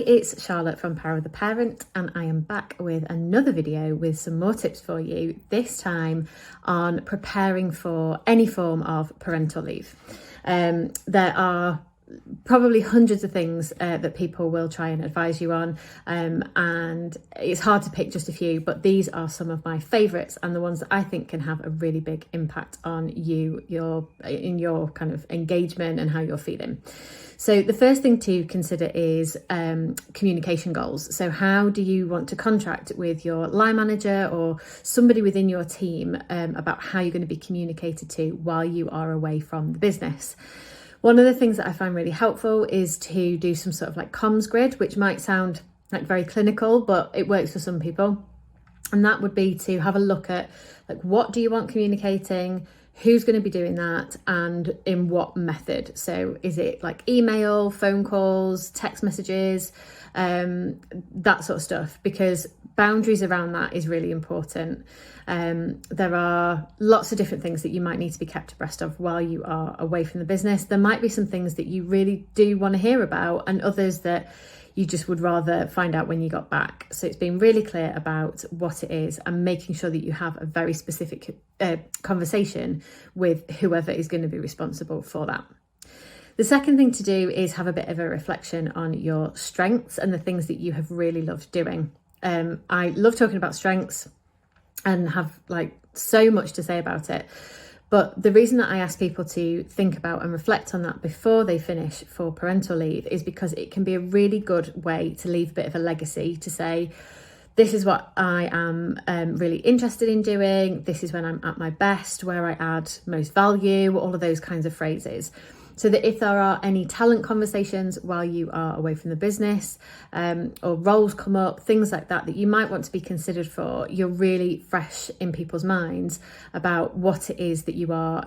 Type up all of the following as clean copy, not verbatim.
it's Charlotte from Power of the Parent, and I am back with another video with some more tips for you, this time on preparing for any form of parental leave. There are probably hundreds of things that people will try and advise you on, and it's hard to pick just a few, but these are some of my favourites and the ones that I think can have a really big impact on you, your kind of engagement and how you're feeling. So the first thing to consider is communication goals. So how do you want to contract with your line manager or somebody within your team about how you're going to be communicated to while you are away from the business? One of the things that I find really helpful is to do some sort of like comms grid, which might sound like very clinical, but it works for some people. And that would be to have a look at like, what do you want communicating? Who's going to be doing that and in what method? So is it like email, phone calls, text messages, that sort of stuff, because boundaries around that is really important. There are lots of different things that you might need to be kept abreast of while you are away from the business. There might be some things that you really do want to hear about and others that you just would rather find out when you got back. So it's being really clear about what it is and making sure that you have a very specific conversation with whoever is going to be responsible for that. The second thing to do is have a bit of a reflection on your strengths and the things that you have really loved doing. I love talking about strengths and have like so much to say about it. But the reason that I ask people to think about and reflect on that before they finish for parental leave is because it can be a really good way to leave a bit of a legacy, to say, this is what I am really interested in doing. This is when I'm at my best, where I add most value, all of those kinds of phrases. So that if there are any talent conversations while you are away from the business, or roles come up, things like that, that you might want to be considered for, you're really fresh in people's minds about what it is that you are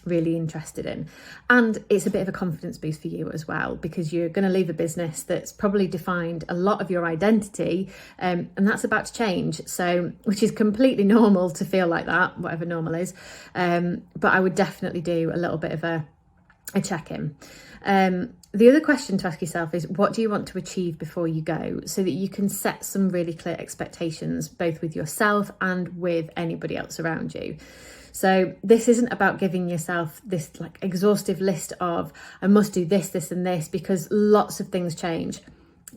really interested in. And it's a bit of a confidence boost for you as well, because you're going to leave a business that's probably defined a lot of your identity, and that's about to change. So, which is completely normal to feel like that, whatever normal is. But I would definitely do a little bit of a check-in. The other question to ask yourself is, what do you want to achieve before you go, so that you can set some really clear expectations both with yourself and with anybody else around you. So this isn't about giving yourself this like exhaustive list of I must do this, this and this, because lots of things change.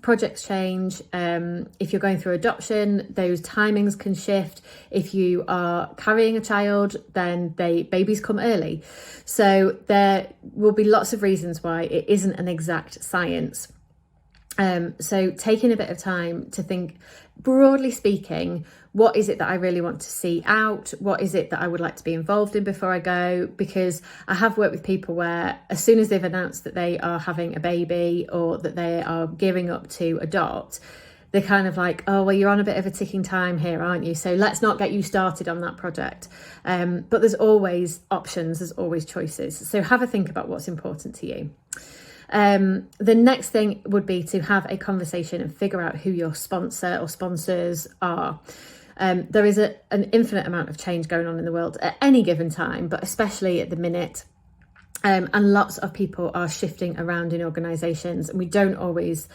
Projects change. If you're going through adoption, those timings can shift. If you are carrying a child, then babies come early. So there will be lots of reasons why it isn't an exact science. So taking a bit of time to think, broadly speaking, what is it that I really want to see out? What is it that I would like to be involved in before I go? Because I have worked with people where as soon as they've announced that they are having a baby or that they are gearing up to adopt, they're kind of like, oh, well, you're on a bit of a ticking time here, aren't you? So let's not get you started on that project. But there's always options, there's always choices. So have a think about what's important to you. The next thing would be to have a conversation and figure out who your sponsor or sponsors are. There is an infinite amount of change going on in the world at any given time, but especially at the minute. And lots of people are shifting around in organisations, and we can't always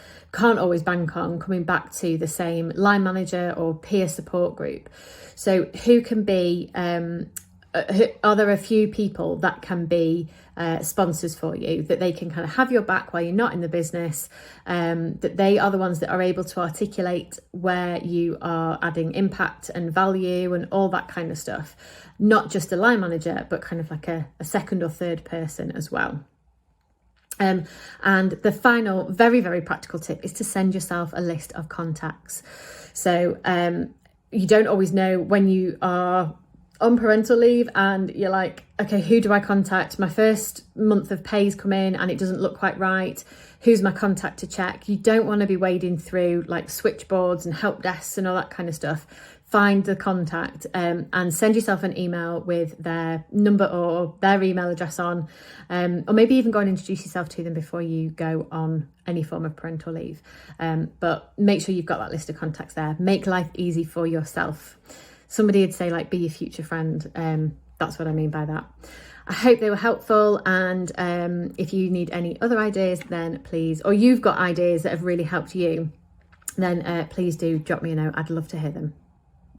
bank on coming back to the same line manager or peer support group. So who can be, are there a few people that can be sponsors for you, that they can kind of have your back while you're not in the business, that they are the ones that are able to articulate where you are adding impact and value and all that kind of stuff, not just a line manager, but kind of like a second or third person as well. And the final very, very practical tip is to send yourself a list of contacts. So you don't always know when you are on parental leave and you're like, okay, who do I contact? My first month of pay's come in and it doesn't look quite right. Who's my contact to check? You don't want to be wading through like switchboards and help desks and all that kind of stuff. Find the contact and send yourself an email with their number or their email address on, or maybe even go and introduce yourself to them before you go on any form of parental leave. But make sure you've got that list of contacts there. Make life easy for yourself. Somebody would say like, be your future friend. That's what I mean by that. I hope they were helpful, and if you need any other ideas, then please, or you've got ideas that have really helped you, then please do drop me a note. I'd love to hear them.